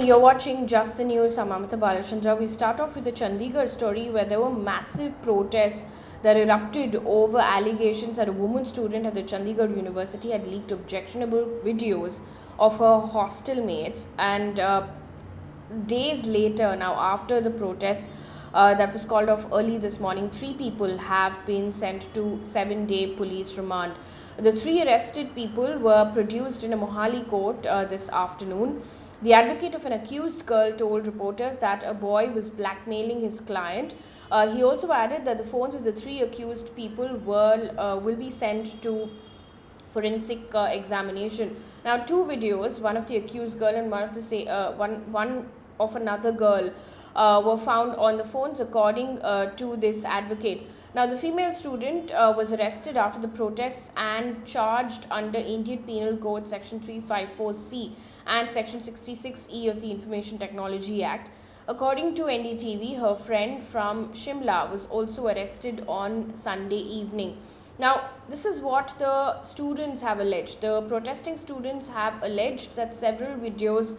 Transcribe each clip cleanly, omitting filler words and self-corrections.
you're watching Just the News. I'm Amita Balachandra. We start off with the Chandigarh story where there were massive protests that erupted over allegations that a woman student at the Chandigarh University had leaked objectionable videos of her hostel mates. And days later, now after the protest that was called off early this morning, 3 people have been sent to 7-day police remand. The 3 arrested people were produced in a Mohali court this afternoon. The advocate of an accused girl told reporters that a boy was blackmailing his client. He also added that the phones of the 3 accused people will be sent to forensic examination. Now, 2 videos, one of the accused girl and one of another girl, were found on the phones, according to this advocate. Now, the female student was arrested after the protests and charged under Indian Penal Code Section 354C and Section 66E of the Information Technology Act. According to NDTV, her friend from Shimla was also arrested on Sunday evening. Now, this is what the students have alleged. The protesting students have alleged that several videos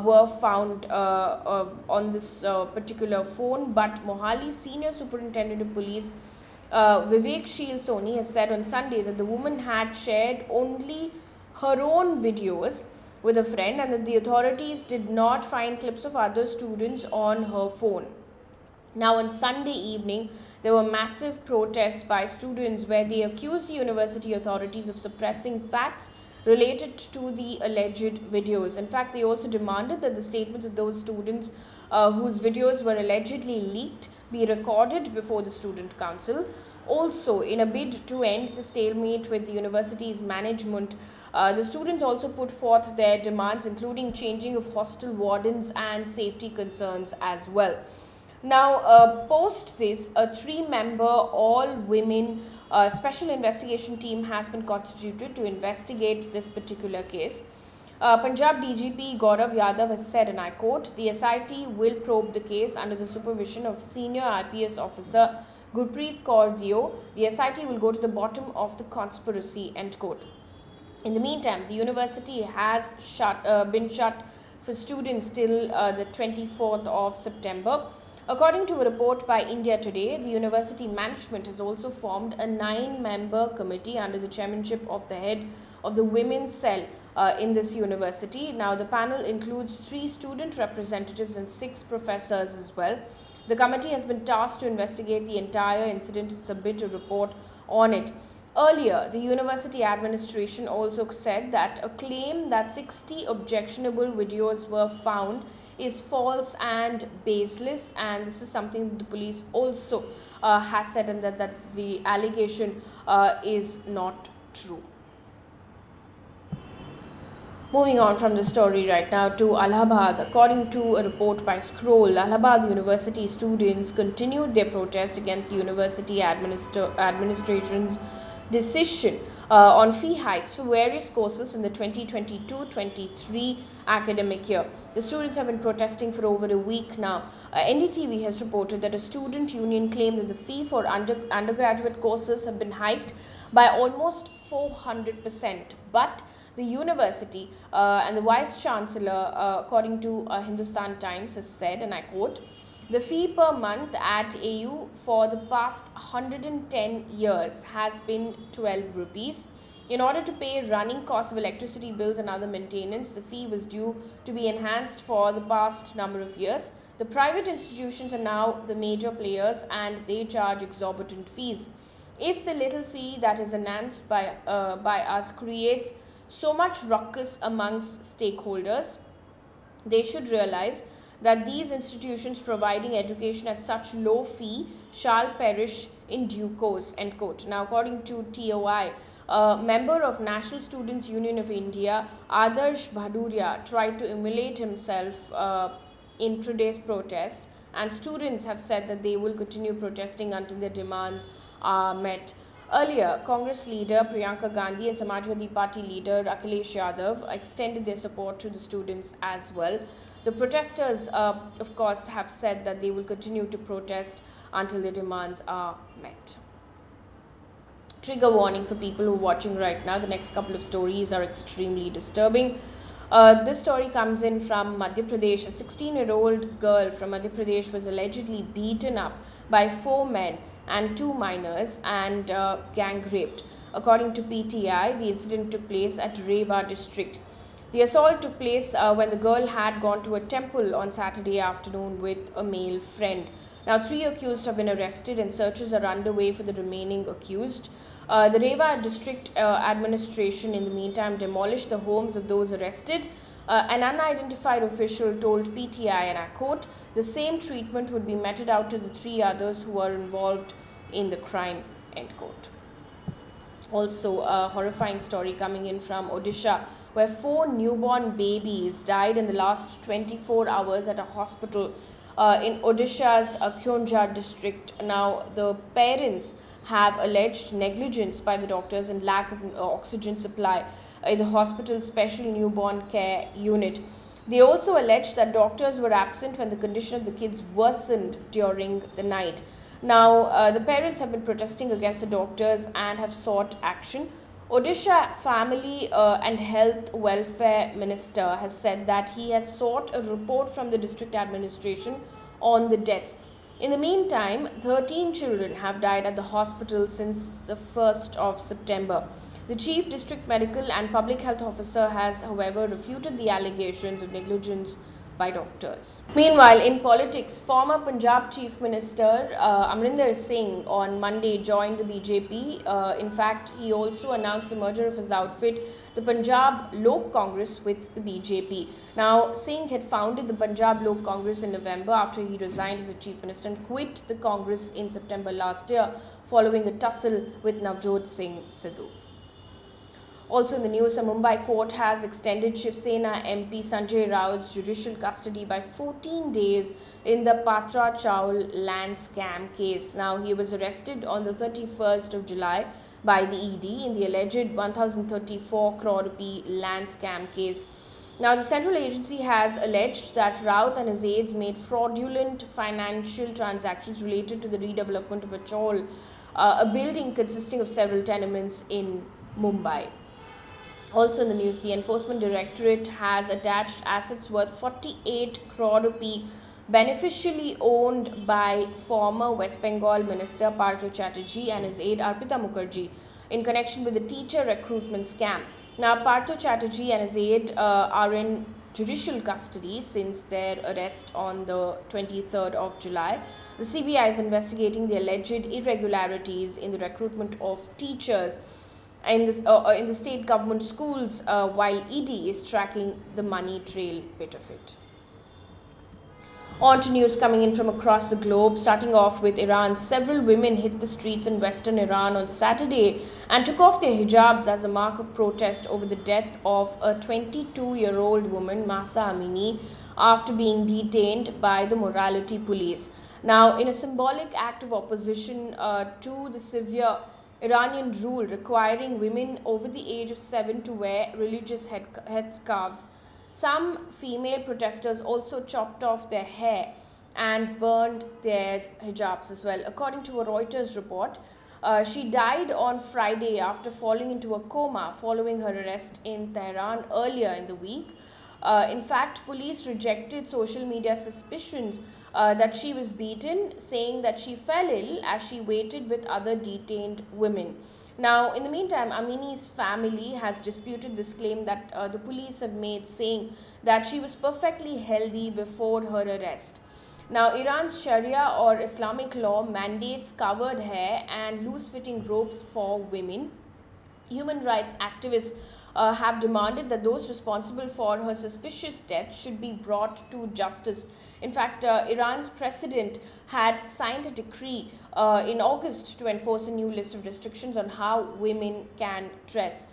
were found on this particular phone, but Mohali Senior Superintendent of Police Vivek Sheel Soni has said on Sunday that the woman had shared only her own videos with a friend and that the authorities did not find clips of other students on her phone. Now, on Sunday evening, there were massive protests by students where they accused the university authorities of suppressing facts related to the alleged videos. In fact, they also demanded that the statements of those students whose videos were allegedly leaked be recorded before the student council. Also, in a bid to end the stalemate with the university's management, the students also put forth their demands, including changing of hostel wardens and safety concerns as well. Now, post this, a 3-member all-women special investigation team has been constituted to investigate this particular case. Punjab DGP Gaurav Yadav has said, and I quote, "The SIT will probe the case under the supervision of senior IPS officer Gurpreet Kaur Dio. The SIT will go to the bottom of the conspiracy," end quote. In the meantime, the university has been shut for students till the 24th of September. According to a report by India Today, the university management has also formed a 9-member committee under the chairmanship of the head of the women's cell in this university. Now, the panel includes 3 student representatives and 6 professors as well. The committee has been tasked to investigate the entire incident and submit a report on it. Earlier, the university administration also said that a claim that 60 objectionable videos were found is false and baseless, and this is something that the police also has said, and that the allegation is not true. Moving on from the story right now to Allahabad. According to a report by Scroll, Allahabad University students continued their protest against the university administration's decision on fee hikes for various courses in the 2022-23 academic year. The students have been protesting for over a week now. NDTV has reported that a student union claimed that the fee for undergraduate courses have been hiked by almost 400%, but the university and the Vice Chancellor, according to Hindustan Times, has said, and I quote, "The fee per month at AU for the past 110 years has been 12 rupees. In order to pay running costs of electricity bills and other maintenance, the fee was due to be enhanced for the past number of years. The private institutions are now the major players and they charge exorbitant fees. If the little fee that is enhanced by us creates so much ruckus amongst stakeholders, they should realize that these institutions providing education at such low fee shall perish in due course," end quote. Now, according to TOI, a member of National Students Union of India, Adarsh Bhaduria, tried to immolate himself in today's protest, and students have said that they will continue protesting until their demands are met. Earlier, Congress leader Priyanka Gandhi and Samajwadi Party leader Akhilesh Yadav extended their support to the students as well. The protesters, of course, have said that they will continue to protest until their demands are met. Trigger warning for people who are watching right now. The next couple of stories are extremely disturbing. This story comes in from Madhya Pradesh. A 16-year-old girl from Madhya Pradesh was allegedly beaten up by 4 men and 2 minors and gang raped. According to PTI, the incident took place at Rewa district. The assault took place when the girl had gone to a temple on Saturday afternoon with a male friend. Now, 3 accused have been arrested and searches are underway for the remaining accused. The Rewa district administration, in the meantime, demolished the homes of those arrested. An unidentified official told PTI, and I quote, the same treatment would be meted out to the 3 others who were involved in the crime, end quote. Also, a horrifying story coming in from Odisha, where 4 newborn babies died in the last 24 hours at a hospital in Odisha's Kyonja district. Now, the parents have alleged negligence by the doctors and lack of oxygen supply in the hospital's special newborn care unit. They also alleged that doctors were absent when the condition of the kids worsened during the night. Now, the parents have been protesting against the doctors and have sought action. Odisha Family and Health Welfare Minister has said that he has sought a report from the district administration on the deaths. In the meantime, 13 children have died at the hospital since the 1st of September. The Chief District Medical and Public Health Officer has, however, refuted the allegations of negligence by doctors. Meanwhile, in politics, former Punjab Chief Minister Amrinder Singh on Monday joined the BJP. In fact, he also announced the merger of his outfit, the Punjab Lok Congress, with the BJP. Now, Singh had founded the Punjab Lok Congress in November after he resigned as a chief minister and quit the Congress in September last year following a tussle with Navjot Singh Sidhu. Also in the news, a Mumbai court has extended Shiv Sena MP Sanjay Raut's judicial custody by 14 days in the Patra Chawal land scam case. Now, he was arrested on the 31st of July by the ED in the alleged 1034 crore rupee land scam case. Now, the central agency has alleged that Raut and his aides made fraudulent financial transactions related to the redevelopment of a chawl, a building consisting of several tenements in Mumbai. Also in the news, the Enforcement Directorate has attached assets worth 48 crore rupee beneficially owned by former West Bengal Minister Partha Chatterjee and his aide Arpita Mukherjee in connection with the teacher recruitment scam. Now, Partha Chatterjee and his aide are in judicial custody since their arrest on the 23rd of July. The CBI is investigating the alleged irregularities in the recruitment of teachers in the state government schools, while ED is tracking the money trail bit of it. On to news coming in from across the globe, starting off with Iran. Several women hit the streets in western Iran on Saturday and took off their hijabs as a mark of protest over the death of a 22-year-old woman, Mahsa Amini, after being detained by the morality police. Now, in a symbolic act of opposition to the severe Iranian rule requiring women over the age of 7 to wear religious headscarves, some female protesters also chopped off their hair and burned their hijabs as well. According to a Reuters report, she died on Friday after falling into a coma following her arrest in Tehran earlier in the week. In fact, police rejected social media suspicions that she was beaten, saying that she fell ill as she waited with other detained women. Now, in the meantime, Amini's family has disputed this claim that the police have made, saying that she was perfectly healthy before her arrest. Now, Iran's Sharia or Islamic law mandates covered hair and loose-fitting robes for women. Human rights activists have demanded that those responsible for her suspicious death should be brought to justice. In fact, Iran's president had signed a decree in August to enforce a new list of restrictions on how women can dress.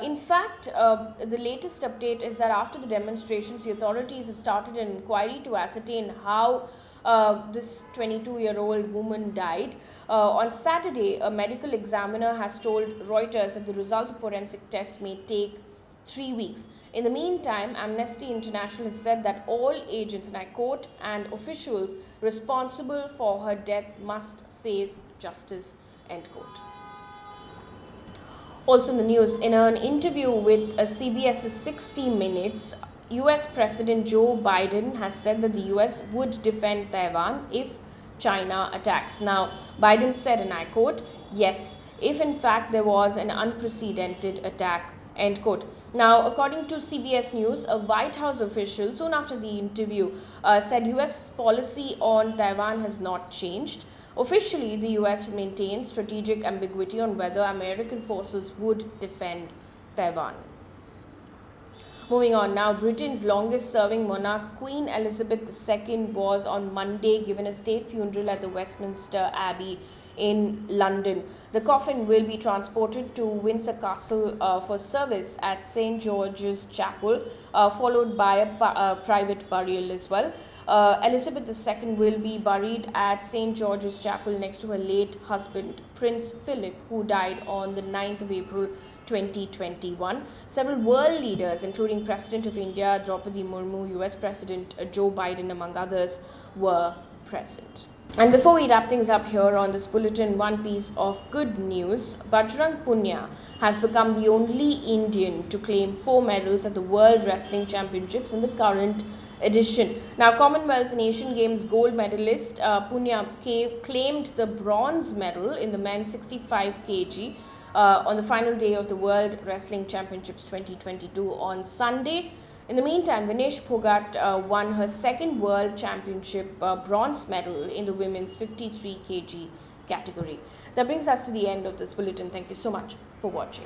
In fact, the latest update is that after the demonstrations, the authorities have started an inquiry to ascertain how this 22-year-old woman died. On Saturday, a medical examiner has told Reuters that the results of forensic tests may take 3 weeks. In the meantime, Amnesty International has said that all agents, and I quote, and officials responsible for her death must face justice, end quote. Also in the news, in an interview with a CBS's 60 Minutes, US President Joe Biden has said that the US would defend Taiwan if China attacks. Now, Biden said, and I quote, "Yes, if in fact there was an unprecedented attack." End quote. Now, according to CBS News, a White House official soon after the interview said US policy on Taiwan has not changed. Officially, the US maintains strategic ambiguity on whether American forces would defend Taiwan. Moving on now, Britain's longest serving monarch, Queen Elizabeth II, was on Monday given a state funeral at the Westminster Abbey in London. The coffin will be transported to Windsor Castle for service at St. George's Chapel, followed by a private burial as well. Elizabeth II will be buried at St. George's Chapel next to her late husband, Prince Philip, who died on the 9th of April 2021. Several world leaders, including President of India, Draupadi Murmu, US President Joe Biden, among others, were present. And before we wrap things up here on this bulletin, one piece of good news. Bajrang Punia has become the only Indian to claim 4 medals at the World Wrestling Championships in the current edition. Now, Commonwealth and Asian Games gold medalist Punia claimed the bronze medal in the men's 65 kg on the final day of the World Wrestling Championships 2022 on Sunday. In the meantime, Vinesh Phogat won her second World Championship bronze medal in the women's 53 kg category. That brings us to the end of this bulletin. Thank you so much for watching.